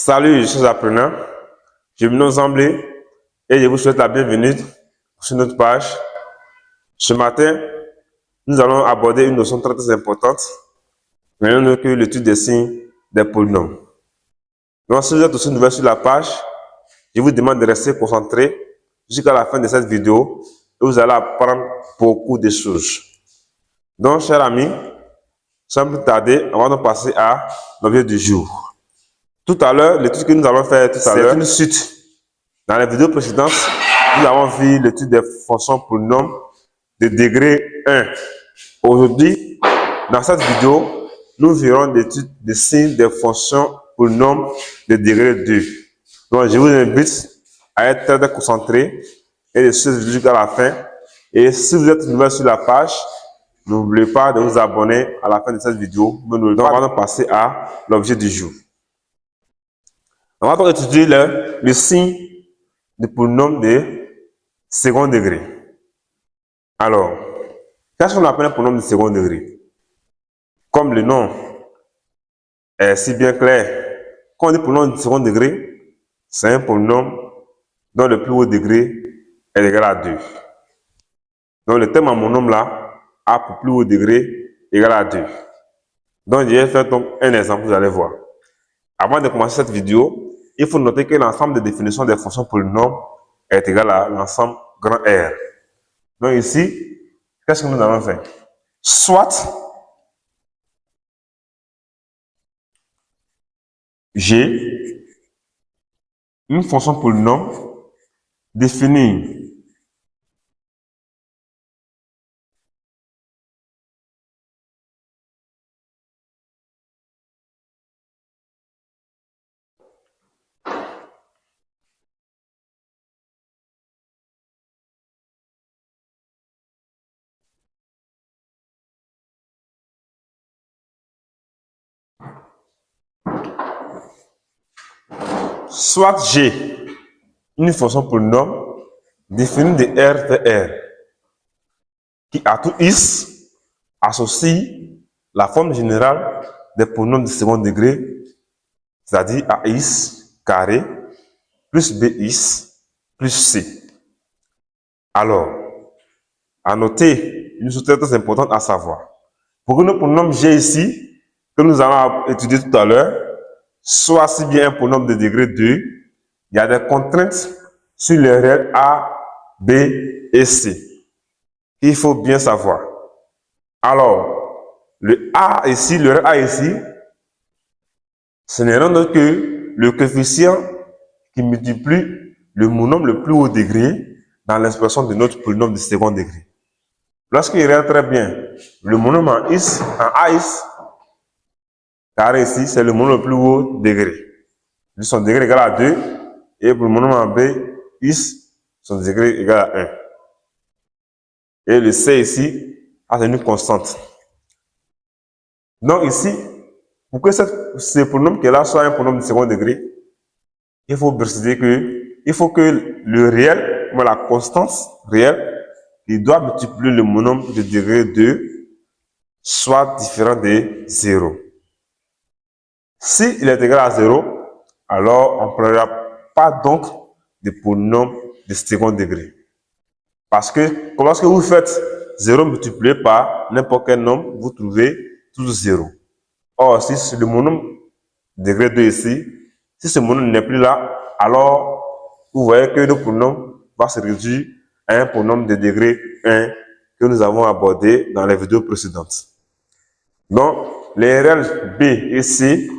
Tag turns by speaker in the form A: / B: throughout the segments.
A: Salut, chers apprenants. Je me nomme Zamblé et je vous souhaite la bienvenue sur notre page. Ce matin, nous allons aborder une notion très importante, rien que l'étude des signes des polynômes. Donc, si vous êtes aussi nouveau sur la page, je vous demande de rester concentré jusqu'à la fin de cette vidéo et vous allez apprendre beaucoup de choses. Donc, chers amis, sans plus tarder, on va donc passer à l'objet du jour. Tout à l'heure, l'étude que nous allons faire c'est une suite. Dans les vidéos précédentes, nous avons vu l'étude des fonctions polynômes de degré 1. Aujourd'hui, dans cette vidéo, nous verrons l'étude des signes des fonctions polynômes de degré 2. Donc, je vous invite à être très concentré et de suivre jusqu'à la fin. Et si vous êtes nouveau sur la page, n'oubliez pas de vous abonner à la fin de cette vidéo. Donc, on va passer à l'objet du jour. On va donc étudier le signe de polynôme de second degré. Alors, qu'est-ce qu'on appelle un polynôme de second degré? Comme le nom est si bien clair, quand on dit polynôme de second degré, c'est un polynôme dont le plus haut degré est égal à 2. Donc le terme en mon nom là a pour plus haut degré égal à 2. Donc je vais faire donc un exemple, vous allez voir. Avant de commencer cette vidéo, il faut noter que l'ensemble des définitions des fonctions polynômes est égal à l'ensemble grand R. Donc ici, qu'est-ce que nous allons faire? Soit j'ai une fonction polynôme définie soit j'ai une fonction polynôme définie de R de R qui à tout is associe la forme générale des polynômes de second degré, c'est-à-dire AX carré plus BX plus C. Alors, à noter une chose très importante à savoir. Pour que le polynôme G ici, que nous allons étudier tout à l'heure, soit si bien un polynôme de degré 2, il y a des contraintes sur les réels A, B et C. Il faut bien savoir. Alors, le A ici, le réel A ici, ce n'est rien d'autre que le coefficient qui multiplie le monôme le plus haut degré dans l'expression de notre polynôme de second degré. Lorsqu'il regarde très bien, le monôme en AX, carré ici, c'est le monôme le plus haut degré. Son degré égal à 2, et pour le monôme en B, X, son degré égal à 1. Et le C ici, a une constante. Donc ici, pour que ce polynôme qui est là soit un polynôme de second degré, il faut préciser que le réel, la constante réelle, il doit multiplier le monôme de degré 2 soit différent de 0. S'il est égal à 0, alors on ne prendra pas donc de polynôme de second degré. Parce que lorsque vous faites 0 multiplié par n'importe quel nombre, vous trouvez toujours 0. Or, si c'est le monôme degré 2 ici, si ce monôme n'est plus là, alors vous voyez que le polynôme va se réduire à un polynôme de degré 1 que nous avons abordé dans les vidéos précédentes. Donc, les réels B et C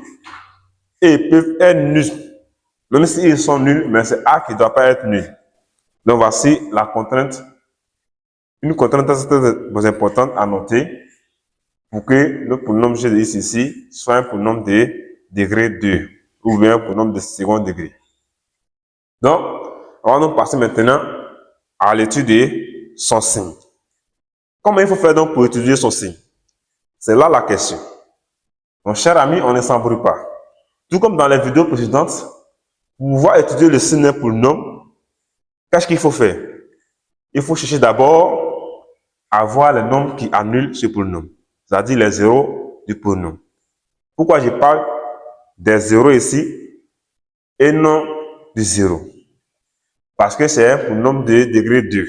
A: peuvent être nuls. Même s'ils sont nuls, mais c'est A qui ne doit pas être nul. Donc, voici la contrainte. Une contrainte très importante à noter pour que le polynôme G de X ici soit un polynôme de degré 2 ou bien un polynôme de second degré. Donc, on va donc passer maintenant à l'étude de son signe. Comment il faut faire donc pour étudier son signe? C'est là la question. Mon cher ami, on ne s'embrouille pas. Tout comme dans les vidéos précédentes, pour pouvoir étudier le signe d'un polynôme, qu'est-ce qu'il faut faire? Il faut chercher d'abord à voir les nombres qui annulent ce polynôme, c'est-à-dire les zéros du polynôme. Pourquoi je parle des zéros ici? et non de 0. Parce que c'est un polynôme de degré 2.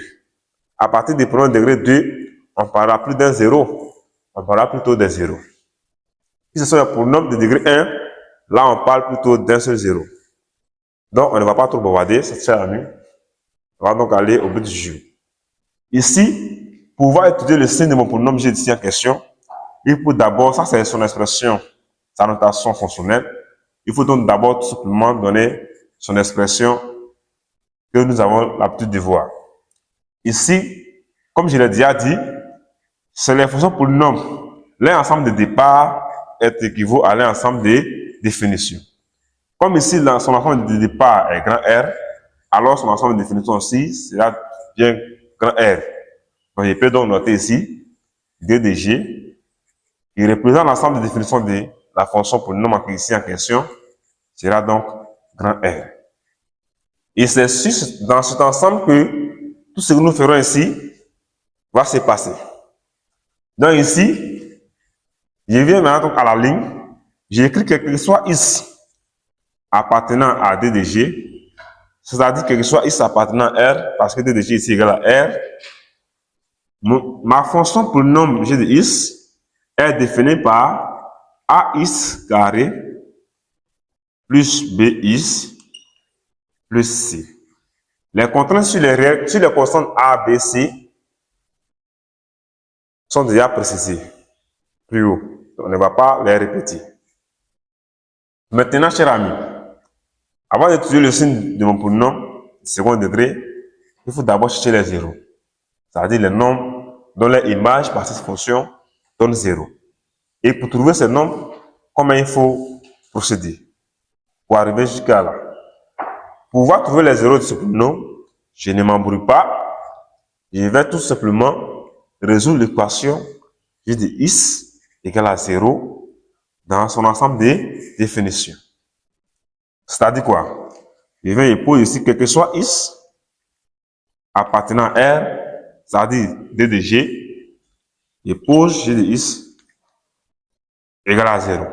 A: À partir du polynôme de degré 2, on ne parlera plus d'un 0, on parlera plutôt d'un 0. Si ce sont les polynômes de degré 1, là on parle plutôt d'un seul 0. Donc on ne va pas trop bavarder, c'est cher ami. On va donc aller au bout du jeu. Ici, pour pouvoir étudier le signe de mon polynôme g ici en question, il faut d'abord, ça c'est son expression, sa notation fonctionnelle. Il faut donc d'abord tout simplement donner son expression que nous avons l'habitude de voir. Ici, comme je l'ai déjà dit, c'est les fonctions polynômes. L'ensemble de départ est équivaut à l'ensemble des définitions. Comme ici, son ensemble de départ est grand R, alors son ensemble de définitions aussi sera bien grand R. Donc, je peux donc noter ici D de G, qui représente l'ensemble de définitions de la fonction polynôme ici en question, sera donc grand R. Et c'est dans cet ensemble que tout ce que nous ferons ici va se passer. Donc ici, je viens maintenant à la ligne, j'écris quel que soit X appartenant à D de G, c'est-à-dire quel que soit X appartenant à R, parce que D de G ici égale à R, ma fonction polynôme G de X est définie par AX carré plus BX plus C. Les contraintes sur les constantes A, B, C sont déjà précisées plus haut. On ne va pas les répéter. Maintenant, cher ami, avant d'étudier le signe de mon polynôme second degré, il faut d'abord chercher les zéros. C'est-à-dire les nombres dont les images par cette fonction donnent 0. Et pour trouver ces nombres, comment il faut procéder pour arriver jusqu'à là? Pour pouvoir trouver les zéros de ce polynôme, je ne m'embrouille pas. Je vais tout simplement résoudre l'équation G de X égale à 0 dans son ensemble de définitions. C'est-à-dire quoi? Je vais poser ici quel que soit X appartenant à R, c'est-à-dire D de G, je pose G de X égale à 0.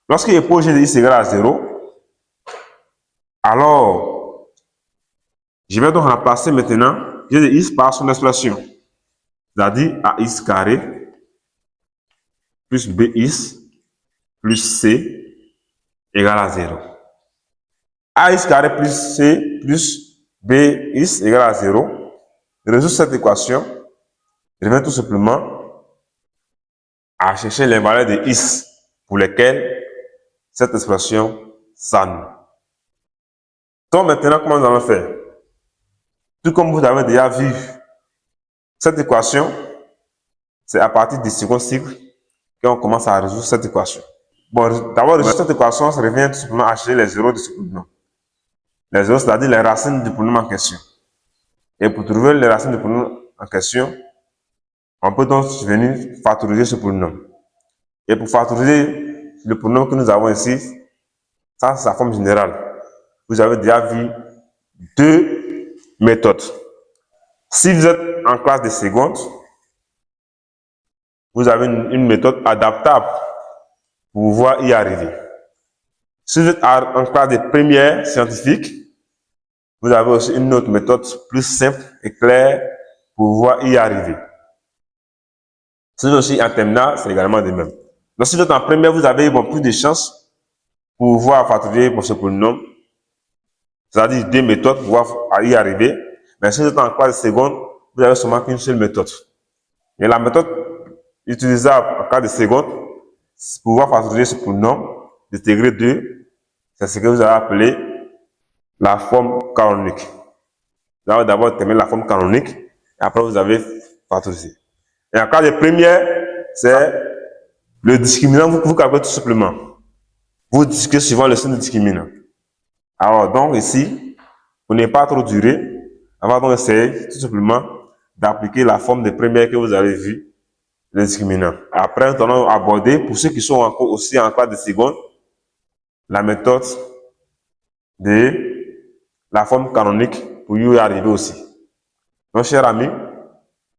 A: Lorsque je pose G de X égale à 0, alors je vais donc remplacer maintenant G de X par son expression, c'est-à-dire AX carré plus BX plus C égale à 0. AX carré plus C plus BX égale à 0. Résoudre cette équation, je vais tout simplement à chercher les valeurs de X pour lesquelles cette expression s'annule. Donc maintenant, comment nous allons faire? Tout comme vous avez déjà vu, cette équation, c'est à partir du second cycle qu'on commence à résoudre cette équation. Bon, d'abord, résoudre cette équation, ça revient tout simplement à chercher les zéros de ce polynôme. Les zéros, c'est-à-dire les racines du polynôme en question. Et pour trouver les racines du polynôme en question, on peut donc venir factoriser ce polynôme. Et pour factoriser le polynôme que nous avons ici, ça c'est sa forme générale. Vous avez déjà vu deux méthodes. Si vous êtes en classe de seconde, vous avez une méthode adaptable pour pouvoir y arriver. Si vous êtes en classe de première scientifique, vous avez aussi une autre méthode plus simple et claire pour pouvoir y arriver. Si vous êtes aussi en terminale, c'est également de même. Donc, si vous êtes en première, vous avez plus de chances pour pouvoir factoriser pour ce polynôme. C'est-à-dire deux méthodes pour pouvoir y arriver. Mais si vous êtes en classe de seconde, vous avez seulement qu'une seule méthode. Et la méthode utilisable en cas de seconde, pour pouvoir factoriser ce polynôme de degré 2, c'est ce que vous avez appelé la forme canonique. Vous allez d'abord terminer la forme canonique, et après vous avez factorisé. Et en cas de première, c'est le discriminant, vous calculez tout simplement. Vous discutez suivant le signe de discriminant. Alors donc ici, pour ne pas trop durer, on va donc essayer tout simplement d'appliquer la forme de première que vous avez vue, le discriminant. Après, nous allons aborder, pour ceux qui sont encore aussi en classe de seconde, la méthode de la forme canonique pour y arriver aussi. Donc, chers amis,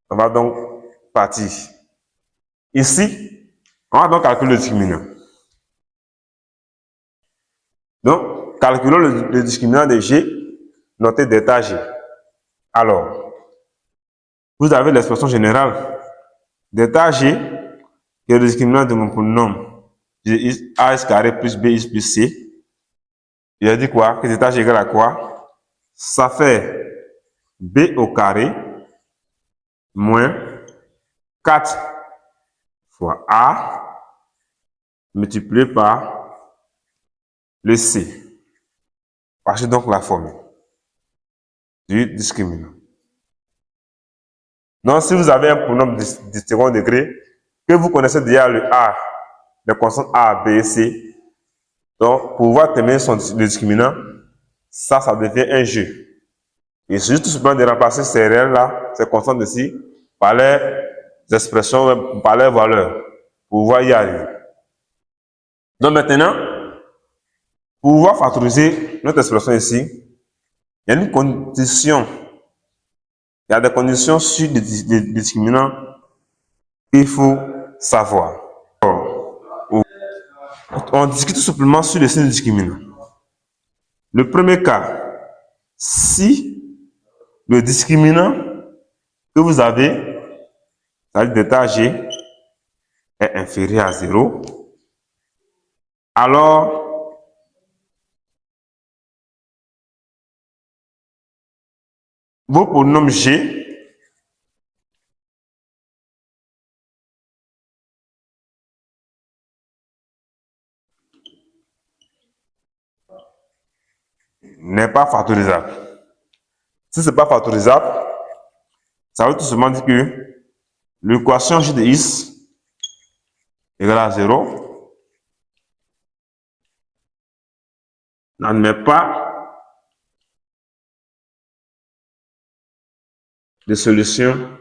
A: on va donc partir. Ici, on va donc calculer le discriminant. Donc, calculons le discriminant de G, noté d'état G. Alors, vous avez l'expression générale d'état G, qui est le discriminant de mon polynôme AS carré plus BX plus C. Il a dit quoi? Que d'état G égale à quoi? Ça fait B au carré moins 4 fois A multiplié par le C. Voici donc la formule du discriminant. Donc, si vous avez un polynôme de second degré, que vous connaissez déjà le A, les constantes A, B et C, donc pour pouvoir terminer le discriminant, ça devient un jeu. Il suffit tout simplement de remplacer ces réels-là, ces constantes ici, par les expressions, par les valeurs, pour pouvoir y arriver. Donc maintenant, pour pouvoir factoriser notre expression ici, il y a une condition, il y a des conditions sur les discriminants qu'il faut savoir. On discute tout simplement sur les signes discriminants. Le premier cas, si le discriminant que vous avez, c'est-à-dire d'état G, est inférieur à 0, alors vos polynômes G n'est pas factorisable. Si ce n'est pas factorisable, ça veut tout simplement dire que l'équation J de X égale à 0 n'admet pas de solution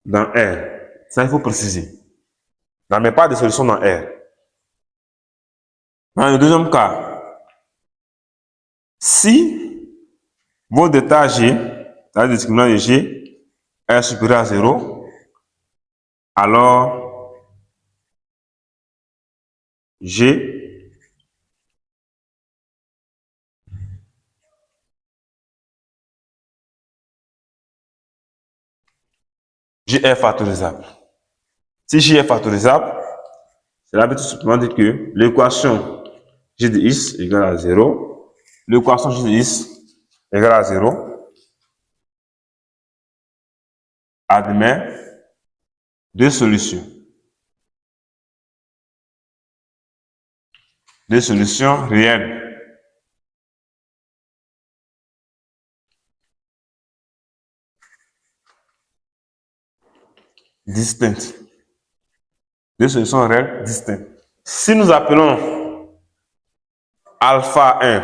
A: dans R. Ça, il faut préciser. N'admet pas de solution dans R. Dans le deuxième cas, si votre état G, c'est-à-dire le discriminant de G, est supérieur à 0, alors G est factorisable. Si J est factorisable, cela veut tout simplement dire que l'équation J de X égale à 0, l'équation J de X égale à 0 admet deux solutions. Deux solutions réelles. Distinctes. Deux solutions réelles distinctes. Si nous appelons alpha 1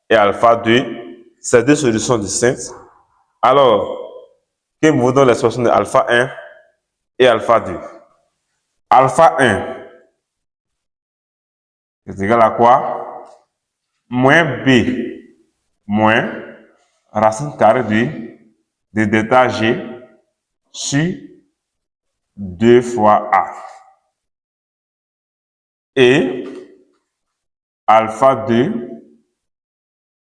A: et alpha 2, ces deux solutions distinctes, alors, que nous donne l'expression de alpha 1 et alpha 2? Alpha 1 est égal à quoi? Moins B moins racine carrée de d'état G sur 2 fois A. Et alpha 2,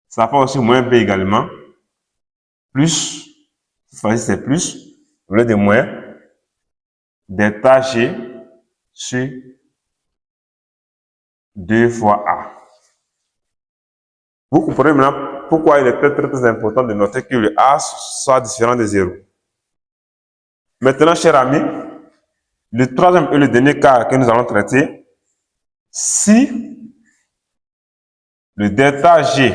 A: ça fait aussi moins B également, plus, cette fois-ci c'est plus, au lieu de moins, d'état G sur 2 fois A. Vous comprenez maintenant pourquoi il est très important de noter que le A soit différent de 0. Maintenant, chers amis, le troisième et le dernier cas que nous allons traiter, si le delta G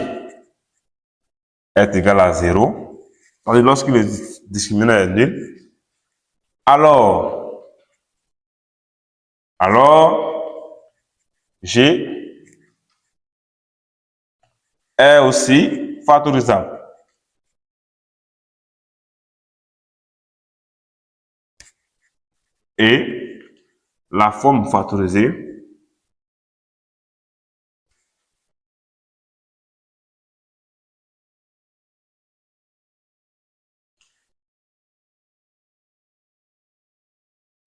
A: est égal à 0, c'est-à-dire lorsque le discriminant est nul, alors G est aussi factorisable. Et la forme factorisée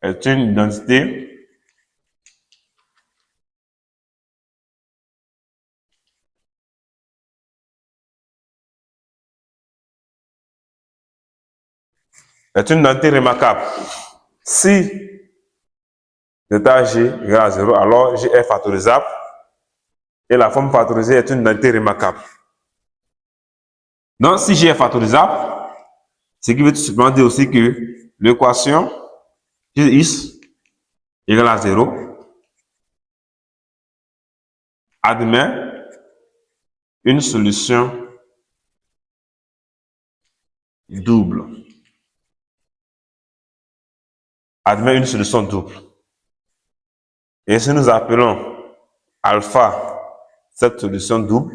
A: est une identité est une identité remarquable. Si d'état G égale à 0, alors G est factorisable et la forme factorisée est une identité remarquable. Donc, si G est factorisable, ce qui veut tout simplement dire aussi que l'équation G de x égale à 0 admet une solution double. Admet une solution double. Et si nous appelons alpha cette solution double,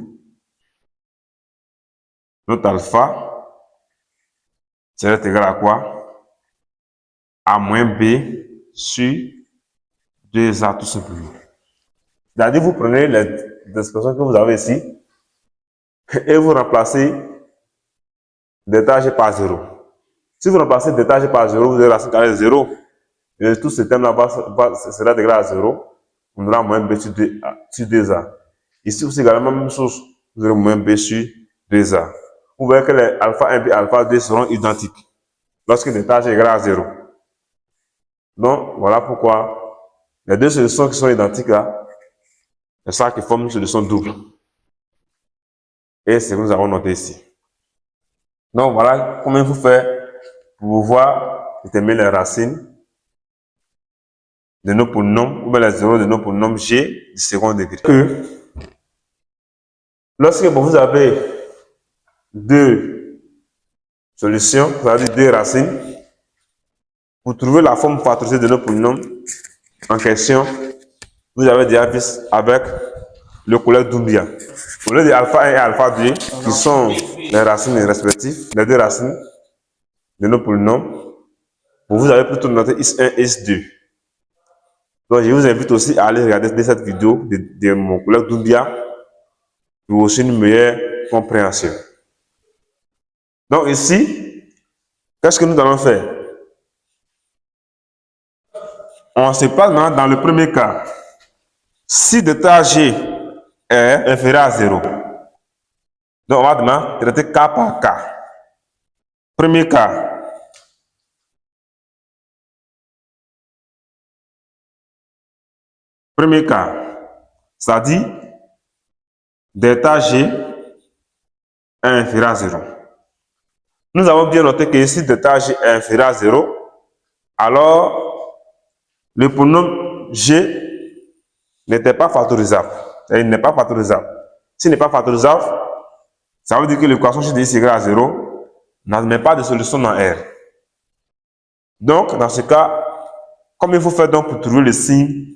A: notre alpha serait égal à quoi? A moins B sur 2A tout simplement. C'est-à-dire, vous prenez les expressions que vous avez ici et vous remplacez d'état G par 0. Si vous remplacez d'état G par 0, vous avez racine carrée de 0. Et tout ce terme là sera égal à 0. On aura moins B sur 2A. Ici aussi également, même chose. Vous aurez moins B sur 2A. Vous voyez que les alpha 1 et alpha 2 seront identiques lorsque l'état G est égal à 0. Donc, voilà pourquoi les deux solutions qui sont identiques là, c'est ça qui forme une solution double. Et c'est ce que nous avons noté ici. Donc, voilà comment il faut faire pour pouvoir déterminer les racines de nos polynômes ou bien les zéros de nos polynômes G du second degré. Lorsque vous avez deux solutions, c'est-à-dire deux racines, pour trouver la forme factorisée de nos polynômes en question, vous avez déjà vu avec le collègue Doumbia. Au lieu de alpha 1 et alpha 2, qui sont les racines respectives, les deux racines de nos polynômes, vous avez plutôt noté x1 et x2. Donc, je vous invite aussi à aller regarder cette vidéo de mon collègue Doumbia pour aussi une meilleure compréhension. Donc, ici, qu'est-ce que nous allons faire? On se passe maintenant dans le premier cas. Si d'état G est inférieur à 0, donc on va maintenant traiter cas par cas. Premier cas. Premier cas, c'est-à-dire d'état G est inférieur à 0. Nous avons bien noté que ici, d'état G est inférieur à 0, alors le polynôme G n'était pas factorisable. Il n'est pas factorisable. S'il n'est pas factorisable, ça veut dire que l'équation G de x égale à 0 n'admet pas de solution dans R. Donc, dans ce cas, comment il faut faire donc pour trouver le signe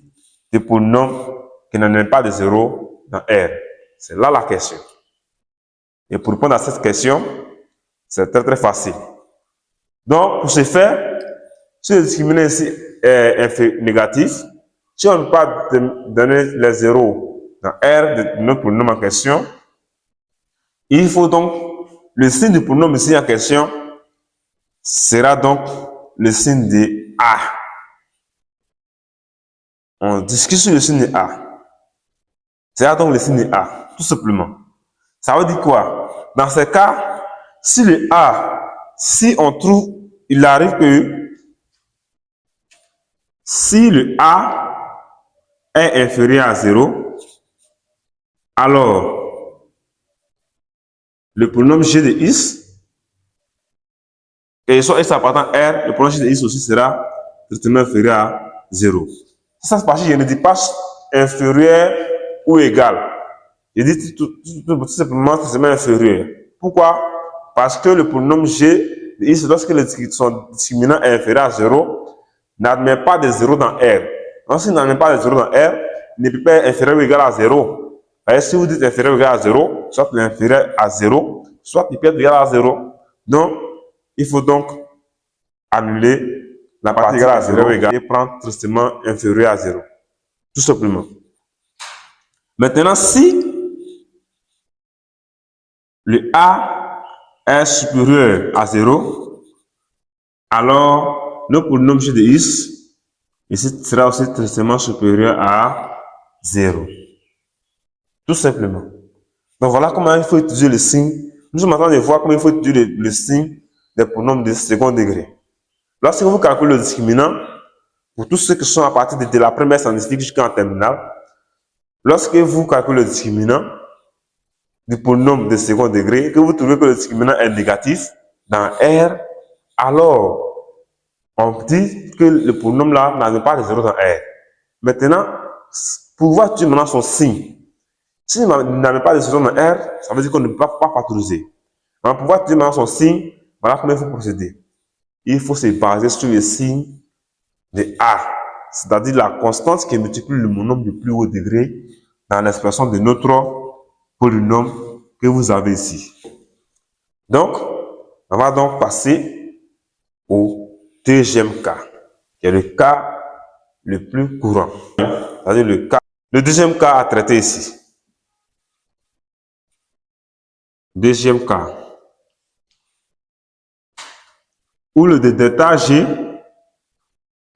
A: des polynômes qui n'admettent pas de 0 dans R? C'est là la question. Et pour répondre à cette question, c'est très très facile. Donc, pour ce faire, si le discriminant ici est négatif, si on ne peut pas donner les zéros dans R de notre polynôme en question, il faut donc, le signe du polynôme ici en question sera donc le signe de A. On discute sur le signe de A. C'est donc le signe de A, tout simplement. Ça veut dire quoi? Dans ce cas, si le A, si on trouve, il arrive que si le A est inférieur à 0, alors le polynôme G de x, et soit x appartenant à R, le polynôme G de x aussi sera strictement inférieur à 0. Ça, c'est parce que je ne dis pas inférieur ou égal. Je dis tout simplement inférieur. Pourquoi? Parce que le polynôme G de x, lorsque son discriminant est inférieur à 0, n'admet pas de 0 dans R. Donc, s'il n'admet pas de 0 dans R, il ne peut pas être inférieur ou égal à 0. Et si vous dites inférieur ou égal à 0, soit l'inférieur à 0, soit il peut être égal à 0. Donc, il faut donc annuler la partie égale à 0 et prendre tristement inférieur à 0. Tout simplement. Maintenant, si le A est supérieur à 0, alors le polynôme G de x ici sera aussi tristement supérieur à 0. Tout simplement. Donc voilà comment il faut utiliser le signe. Nous sommes en train de voir comment il faut utiliser le signe des polynômes de second degré. Lorsque vous calculez le discriminant, pour tous ceux qui sont à partir de la première scientifique jusqu'en terminale, lorsque vous calculez le discriminant du polynôme de second degré, que vous trouvez que le discriminant est négatif dans R, alors on dit que le polynôme là n'a pas de zéro dans R. Maintenant, pour voir étudier maintenant son signe, s'il n'a pas de zéro dans R, ça veut dire qu'on ne peut pas factoriser. Alors, pour voir étudier maintenant son signe, voilà comment il faut procéder. Il faut se baser sur le signe de A, c'est-à-dire la constante qui multiplie le monôme de plus haut degré dans l'expression de notre polynôme que vous avez ici. Donc, on va donc passer au deuxième cas, qui est le cas le plus courant. C'est-à-dire le deuxième cas à traiter ici. Deuxième cas, où le delta G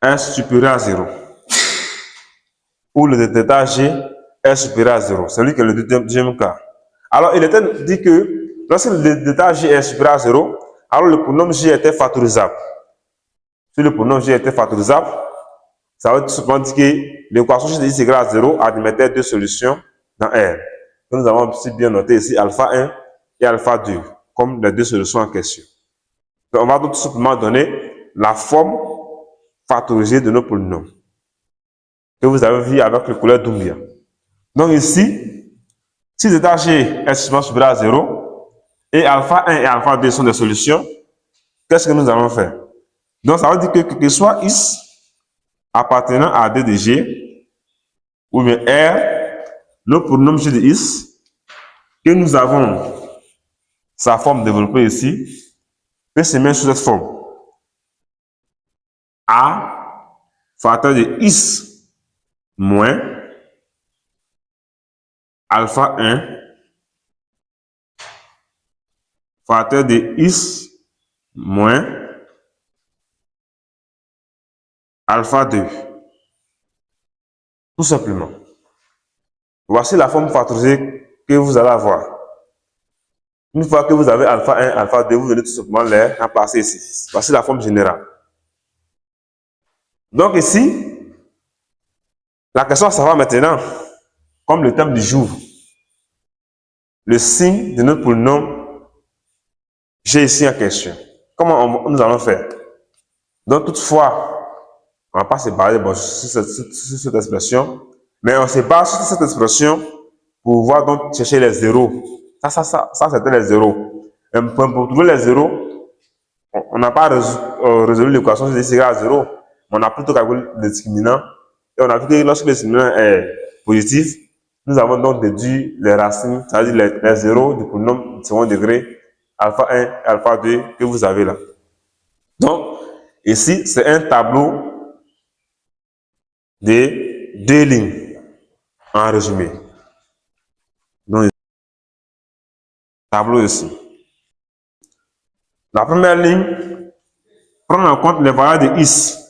A: est supérieur à 0. Où le delta G est supérieur à 0. C'est lui qui est le deuxième cas. Alors, il était dit que lorsque le delta G est supérieur à 0, alors le polynôme G était factorisable. Si le polynôme G était factorisable, ça veut tout simplement dire que l'équation G de x égale à 0 admettait deux solutions dans R. Nous avons aussi bien noté ici alpha 1 et alpha 2 comme les deux solutions en question. Donc, on va donc tout simplement donner la forme factorisée de nos polynômes que vous avez vu avec le couleur d'Oumbia. Donc ici, si delta G est supérieur à 0 et alpha 1 et alpha 2 sont des solutions, qu'est-ce que nous allons faire? Donc ça veut dire que quel que soit x appartenant à D de G ou bien R, le polynôme G de x, que nous avons sa forme développée ici, peut se mettre sous cette forme. A facteur de x moins alpha 1 facteur de x moins alpha 2. Tout simplement. Voici la forme factorisée que vous allez avoir. Une fois que vous avez alpha 1, alpha 2, vous venez tout simplement les remplacer ici. Voici la forme générale. Donc ici, la question à savoir maintenant, comme le thème du jour, le signe de notre polynôme G ici en question. Comment nous allons faire? Donc toutefois, on ne va pas se baser sur cette expression, mais on se base sur cette expression pour pouvoir donc chercher les zéros. Ça c'était les zéros. Et pour trouver les zéros, on n'a pas résolu l'équation de x égale à 0, mais on a plutôt calculé le discriminant. Et on a vu que lorsque le discriminant est positif, nous avons donc déduit les racines, c'est-à-dire les zéros du polynôme de second degré, alpha 1 et alpha 2 que vous avez là. Donc, ici, c'est un tableau de deux lignes en résumé. Donc, tableau ici. La première ligne prend en compte les valeurs de x.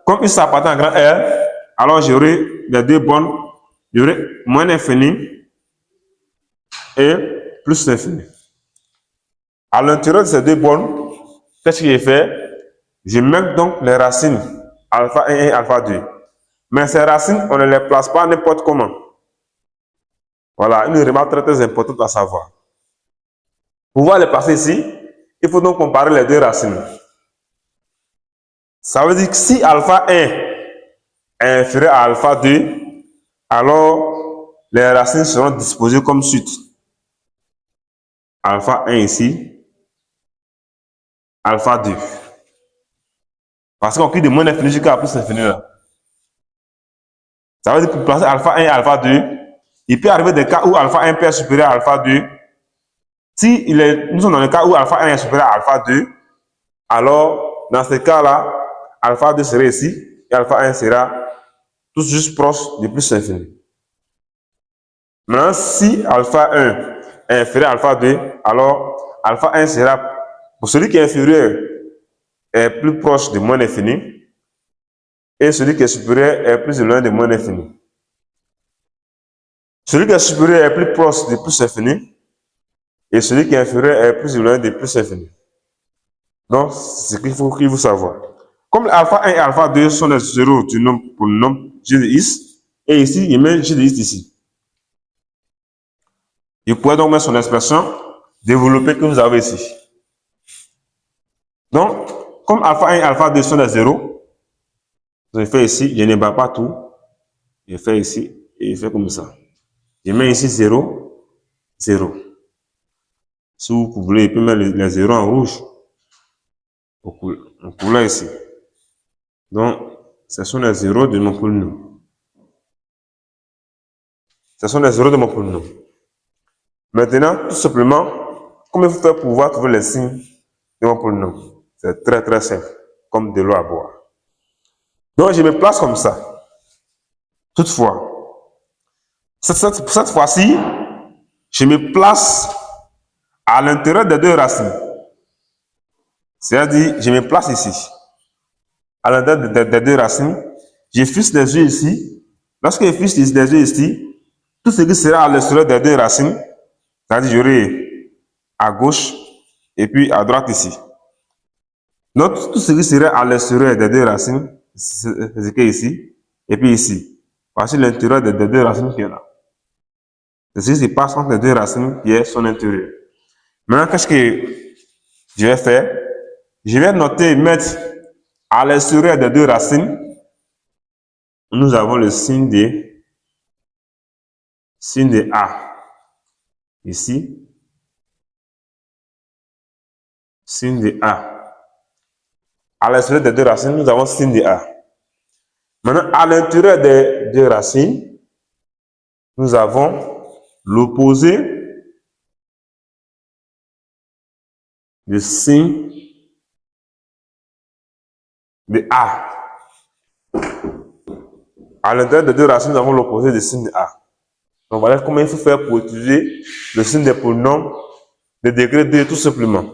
A: Comme x appartient à grand R, alors j'aurai les deux bornes, j'aurai moins l'infini et plus l'infini. À l'intérieur de ces deux bornes, qu'est-ce que j'ai fait? Je mets donc les racines alpha 1 et alpha 2. Mais ces racines, on ne les place pas n'importe comment. Voilà, une remarque très importante à savoir. Pour pouvoir les placer ici, il faut donc comparer les deux racines. Ça veut dire que si alpha 1 est inférieur à alpha 2, alors les racines seront disposées comme suit. Alpha 1 ici, alpha 2. Parce qu'on quitte de moins infini jusqu'à plus infini là. Ça veut dire que pour placer alpha 1 et alpha 2, il peut arriver des cas où alpha 1 peut être supérieur à alpha 2. Si nous sommes dans le cas où alpha 1 est supérieur à alpha 2, alors dans ce cas-là, alpha 2 serait ici et alpha 1 sera tout juste proche de plus infini. Maintenant, si alpha 1 est inférieur à alpha 2, alors alpha 1 sera, pour celui qui est inférieur, est plus proche de moins l'infini, et celui qui est supérieur est plus loin de moins l'infini. Celui qui est supérieur est plus proche de plus infini, et celui qui est inférieur est plus loin de plus infini. Donc, c'est ce qu'il faut savoir. Comme alpha 1 et alpha 2 sont les zéros du nombre polynôme G de X, et ici, je mets G de X ici. Je pourrais donc mettre son expression développée que vous avez ici. Donc, comme alpha 1 et alpha 2 sont des zéros, je fais ici, je ne bats pas tout. Je fais ici, et je fais comme ça. Je mets ici 0, 0. Si vous voulez, je peux mettre les zéros en rouge. En couleur ici. Donc, ce sont les zéros de mon polynôme. Ce sont les zéros de mon polynôme. Maintenant, tout simplement, comment il faut faire pour pouvoir trouver les signes de mon polynôme? C'est très très simple, comme de l'eau à boire. Donc, je me place comme ça. Toutefois, cette fois-ci, je me place à l'intérieur des deux racines. C'est-à-dire, je me place ici. À l'intérieur des deux racines, je fixe les yeux ici. Lorsque je fixe les yeux ici, tout ce qui sera à l'extérieur des deux racines, c'est-à-dire j'aurai à gauche et puis à droite ici. Donc, tout ce qui serait à l'extérieur des deux racines, c'est ce qui est ici, et puis ici. Voici l'intérieur des deux racines qui est là. C'est ce qui se passe entre les deux racines qui est son intérieur. Maintenant, qu'est-ce que je vais faire? Je vais noter, mettre à l'extérieur des deux racines, nous avons le signe de A. Ici, signe de A. À l'extérieur des deux racines, nous avons signe de A. Maintenant, à l'intérieur des deux racines, nous avons l'opposé du signe de A. À l'intérieur des deux racines, nous avons l'opposé du signe de A. Donc voilà comment il faut faire pour utiliser le signe des polynômes de degré 2 tout simplement.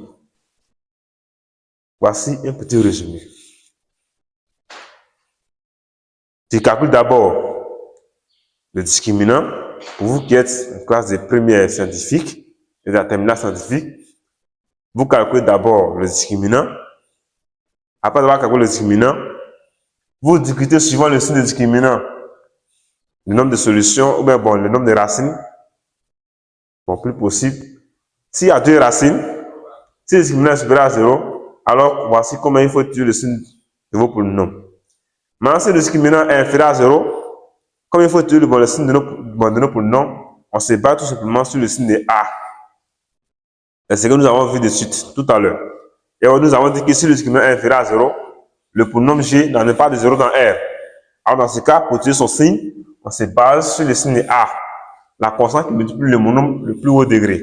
A: Voici un petit résumé. Je calcule d'abord le discriminant. Pour vous qui êtes en classe de première scientifique et de la terminale scientifique, vous calculez d'abord le discriminant. Après avoir calculé le discriminant, vous discutez suivant le signe de discriminant le nombre de solutions ou bien bon, le nombre de racines. Bon, plus possible. S'il y a deux racines, si le discriminant est supérieur à 0, alors voici comment il faut utiliser le signe de vos polynômes. Maintenant, si le discriminant est inférieur à 0, comme il faut utiliser le signe de nos polynômes, on se base tout simplement sur le signe de A. C'est ce que nous avons vu de suite, tout à l'heure. Et nous avons dit que si le discriminant est inférieur à 0, le polynôme G n'en est pas de 0 dans R. Alors dans ce cas, pour utiliser son signe, on se base sur le signe de A, la constante qui multiplie le monôme le plus haut degré.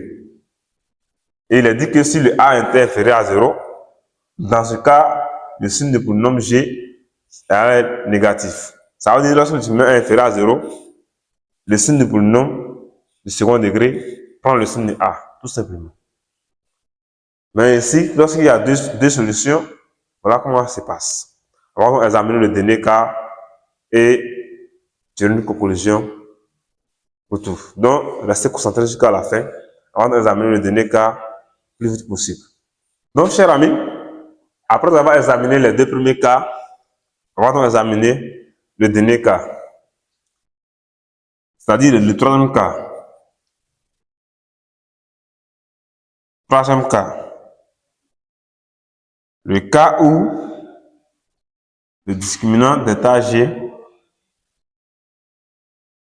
A: Et il est dit que si le A est inférieur à 0, dans ce cas, le signe de polynôme G est négatif. Ça veut dire que lorsque le discriminant est inférieur à 0, le signe de polynôme du second degré prend le signe de A, tout simplement. Mais ici, lorsqu'il y a deux solutions, voilà comment ça se passe. On va examiner le dernier cas et tirer une conclusion pour tout. Donc, restez concentrés jusqu'à la fin avant d'examiner le dernier cas le plus vite possible. Donc, chers amis, après avoir examiné les deux premiers cas, on va examiner le dernier cas, c'est-à-dire le troisième cas. Troisième cas. Le cas où le discriminant d'état G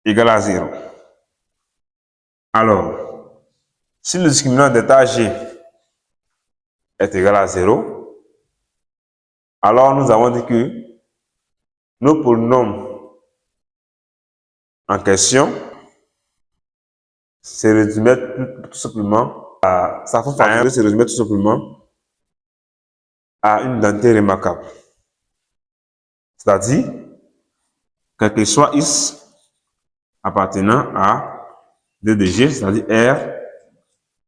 A: égale à 0. Alors, si le discriminant d'état G est égal à 0, alors nous avons dit que nos polynômes en question se résumaient tout simplement à, sa forme factorielle se résumait tout simplement à une identité remarquable. C'est-à-dire, quel que soit X appartenant à D de G, c'est-à-dire R,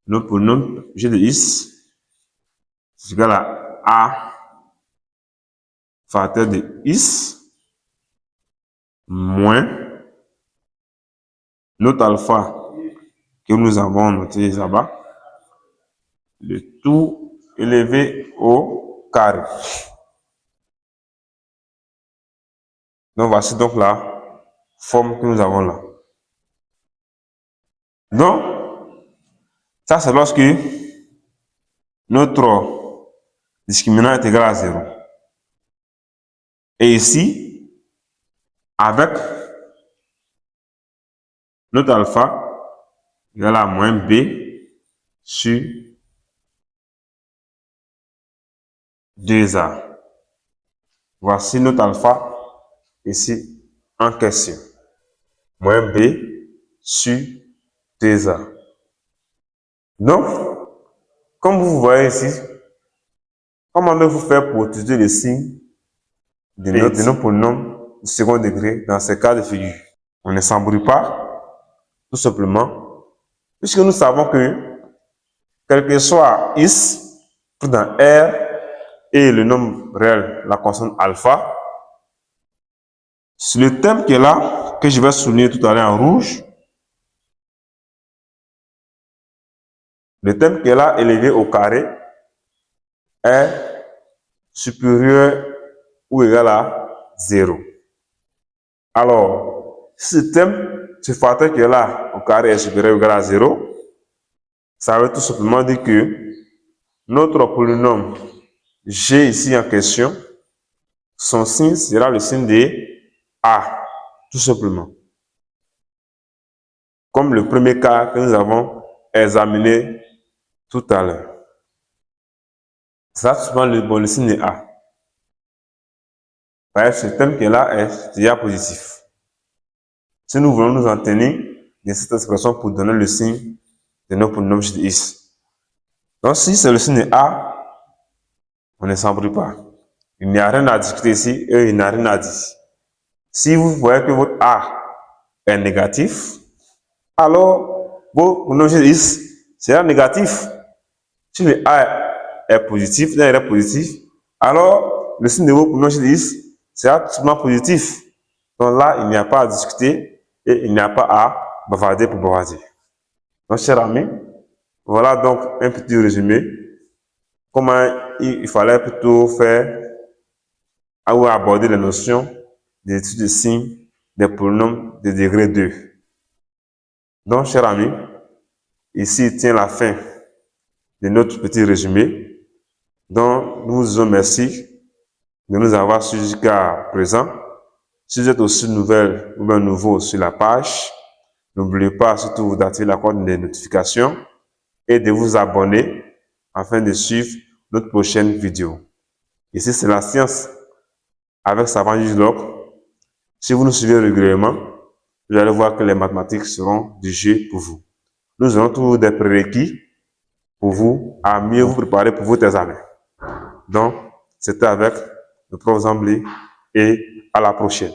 A: nos polynômes G de X, c'est égal à A facteur de X moins notre alpha que nous avons noté là-bas, le tout élevé au carré. Donc voici donc la forme que nous avons là. Donc, ça c'est lorsque notre discriminant est égal à 0. Et ici, avec notre alpha égal à moins b sur 2a. Voici notre alpha ici en question. Moins b sur 2a. Donc, comme vous voyez ici, comment devez-vous faire pour utiliser les signes de nos polynômes du second degré dans ces cas de figure? On ne s'embrouille pas, tout simplement, puisque nous savons que, quel que soit x, pris dans R, et le nombre réel, la constante alpha, sur le thème qui est là, que je vais souligner tout à l'heure en rouge, le thème qui est là, élevé au carré, est supérieur ou égal à 0. Alors, si ce thème, ce facteur qui est là, au carré, est supérieur ou égal à 0, ça veut tout simplement dire que notre polynôme G ici en question, son signe sera le signe de A, tout simplement. Comme le premier cas que nous avons examiné tout à l'heure. Ça, souvent le signe de A. Bref, ce thème qui est là est déjà positif. Si nous voulons nous en tenir de cette expression pour donner le signe de notre polynôme de x. Donc, si c'est le signe de A, on ne s'embrouille pas. Il n'y a rien à discuter ici et il n'y a rien à dire. Si vous voyez que votre A est négatif, alors votre polynôme de x sera négatif. Si le A est positif, là il est positif, alors le signe de votre polynôme de x sera tout simplement positif. Donc là, il n'y a pas à discuter et il n'y a pas à bavarder pour bavarder. Donc, chers amis, voilà donc un petit résumé. Comment il fallait plutôt faire ou aborder les notions d'études de signes des polynômes de degré 2. Donc, chers amis, ici tient la fin de notre petit résumé. Donc, nous vous disons merci de nous avoir suivis jusqu'à présent. Si vous êtes aussi nouvelle ou bien nouveau sur la page, n'oubliez pas surtout d'activer la cloche des notifications et de vous abonner afin de suivre notre prochaine vidéo. Ici, c'est la science avec Savant Log. Si vous nous suivez régulièrement, vous allez voir que les mathématiques seront du jeu pour vous. Nous aurons tous des prérequis pour vous, à mieux vous préparer pour votre examen. Donc, c'était avec le prof Zambli et à la prochaine.